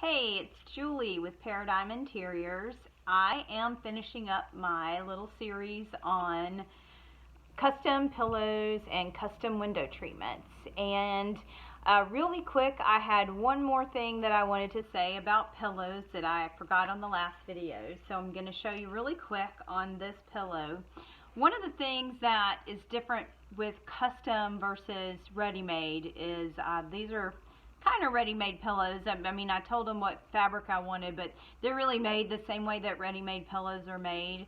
Hey, it's Julie with Paradigm Interiors. I am finishing up my little series on custom pillows and custom window treatments. And really quick, I had one more thing that I wanted to say about pillows that I forgot on the last video. So I'm going to show you really quick on this pillow. One of the things that is different with custom versus ready-made is these are kind of ready-made pillows. I mean, I told them what fabric I wanted, but they're really made the same way that ready-made pillows are made.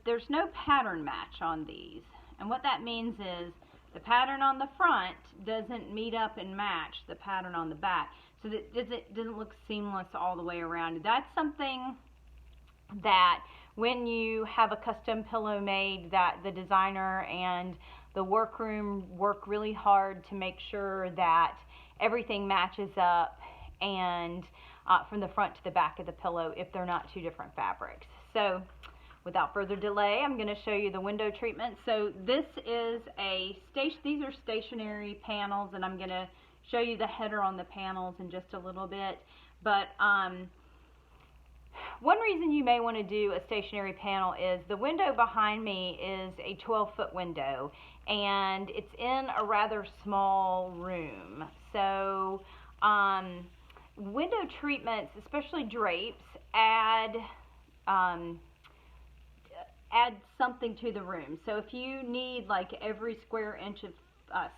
There's no pattern match on these, and what that means is the pattern on the front doesn't meet up and match the pattern on the back, so that it doesn't look seamless all the way around. That's something that when you have a custom pillow made, that the designer and the workroom work really hard to make sure that everything matches up and from the front to the back of the pillow if they're not two different fabrics. So without further delay, I'm going to show you the window treatment. So this is these are stationary panels, and I'm going to show you the header on the panels in just a little bit. But one reason you may want to do a stationary panel is the window behind me is a 12-foot window, and it's in a rather small room. So window treatments, especially drapes, add something to the room. So if you need like every square inch of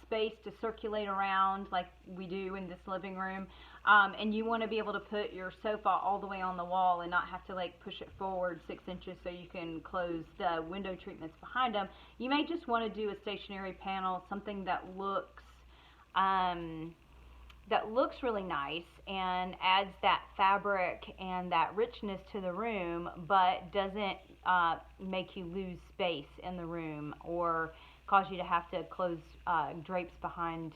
space to circulate around like we do in this living room, and you want to be able to put your sofa all the way on the wall and not have to like push it forward 6 inches so you can close the window treatments behind them, you may just want to do a stationary panel, something that looks really nice and adds that fabric and that richness to the room, but doesn't make you lose space in the room or cause you to have to close drapes behind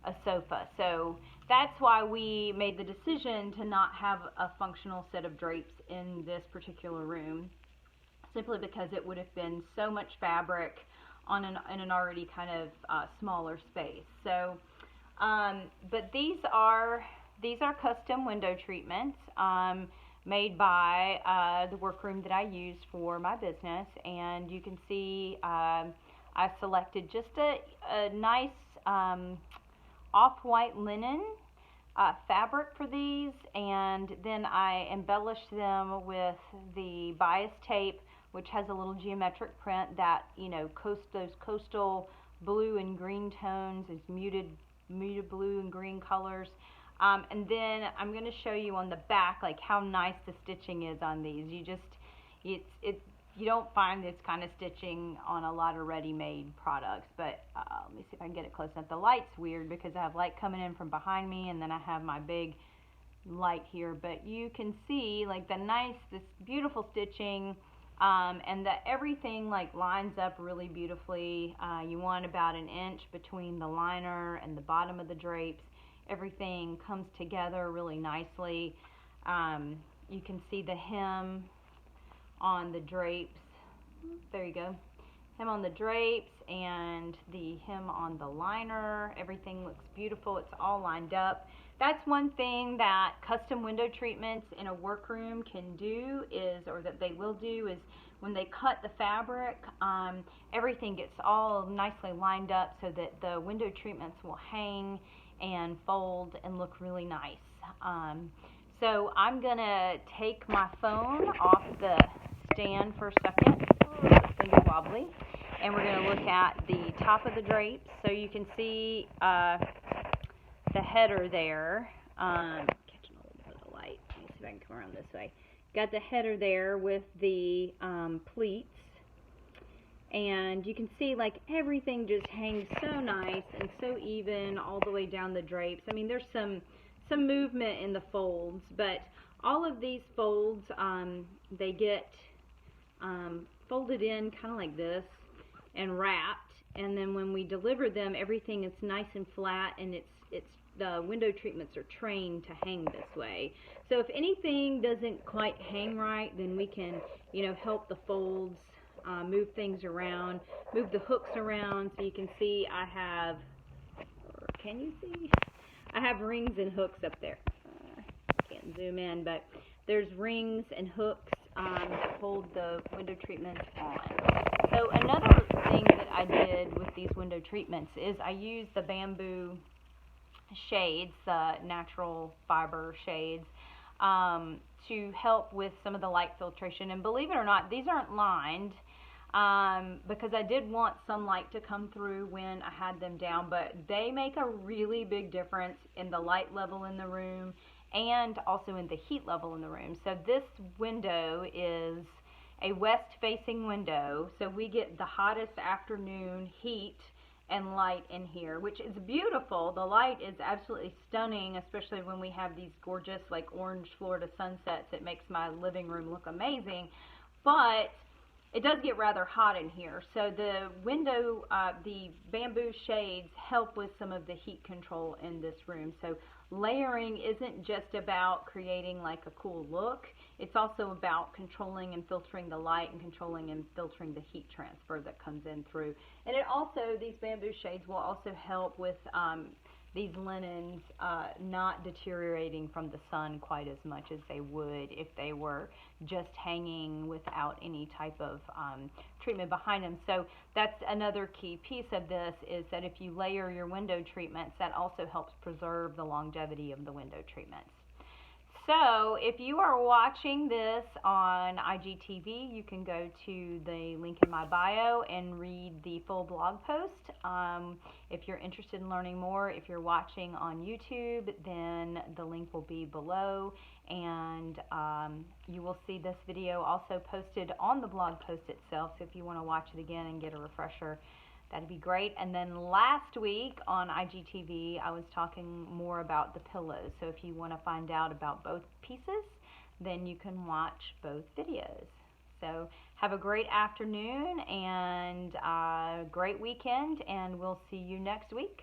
a sofa. So that's why we made the decision to not have a functional set of drapes in this particular room, simply because it would have been so much fabric on in an already kind of smaller space. So but these are custom window treatments made by the workroom that I use for my business, and you can see I selected just a nice off-white linen fabric for these, and then I embellished them with the bias tape, which has a little geometric print that, you know, those coastal blue and green tones, is muted blue and green colors. And then I'm going to show you on the back like how nice the stitching is on these. You don't find this kind of stitching on a lot of ready-made products, but let me see if I can get it close enough. The light's weird because I have light coming in from behind me, and then I have my big light here, but you can see like this beautiful stitching, and that everything like lines up really beautifully. You want about an inch between the liner and the bottom of the drapes. Everything comes together really nicely. You can see the hem on the drapes. There you go. Hem on the drapes and the hem on the liner. Everything looks beautiful. It's all lined up. That's one thing that custom window treatments in a workroom can do or that they will do, is when they cut the fabric, everything gets all nicely lined up so that the window treatments will hang and fold and look really nice. So I'm gonna take my phone off the stand for a second. It's gonna be wobbly, and we're gonna look at the top of the drapes. So you can see the header there. Catching a little bit of the light. Let me see if I can come around this way. Got the header there with the pleats, and you can see like everything just hangs so nice and so even all the way down the drapes. I mean, there's some movement in the folds, but all of these folds, they get folded in kind of like this and wrapped, and then when we deliver them, everything is nice and flat, and the window treatments are trained to hang this way. So if anything doesn't quite hang right, then we can, you know, help the folds, move things around, move the hooks around. So you can see I have, can you see? I have rings and hooks up there. zoom in, but there's rings and hooks that hold the window treatments on. So another thing that I did with these window treatments is I used the bamboo shades, natural fiber shades, to help with some of the light filtration. And believe it or not, these aren't lined, because I did want some light to come through when I had them down, but they make a really big difference in the light level in the room and also in the heat level in the room. So this window is a west facing window, so we get the hottest afternoon heat and light in here, which is beautiful. The light is absolutely stunning, especially when we have these gorgeous like orange Florida sunsets. It makes my living room look amazing, but it does get rather hot in here. So the window, the bamboo shades help with some of the heat control in this room. So layering isn't just about creating like a cool look. It's also about controlling and filtering the light and controlling and filtering the heat transfer that comes in through. And it also, these bamboo shades will also help with these linens not deteriorating from the sun quite as much as they would if they were just hanging without any type of treatment behind them. So that's another key piece of this, is that if you layer your window treatments, that also helps preserve the longevity of the window treatments. So if you are watching this on IGTV, you can go to the link in my bio and read the full blog post. If you're interested in learning more, if you're watching on YouTube, then the link will be below, and you will see this video also posted on the blog post itself. So if you want to watch it again and get a refresher, that'd be great. And then last week on IGTV, I was talking more about the pillows. So if you want to find out about both pieces, then you can watch both videos. So have a great afternoon and a great weekend, and we'll see you next week.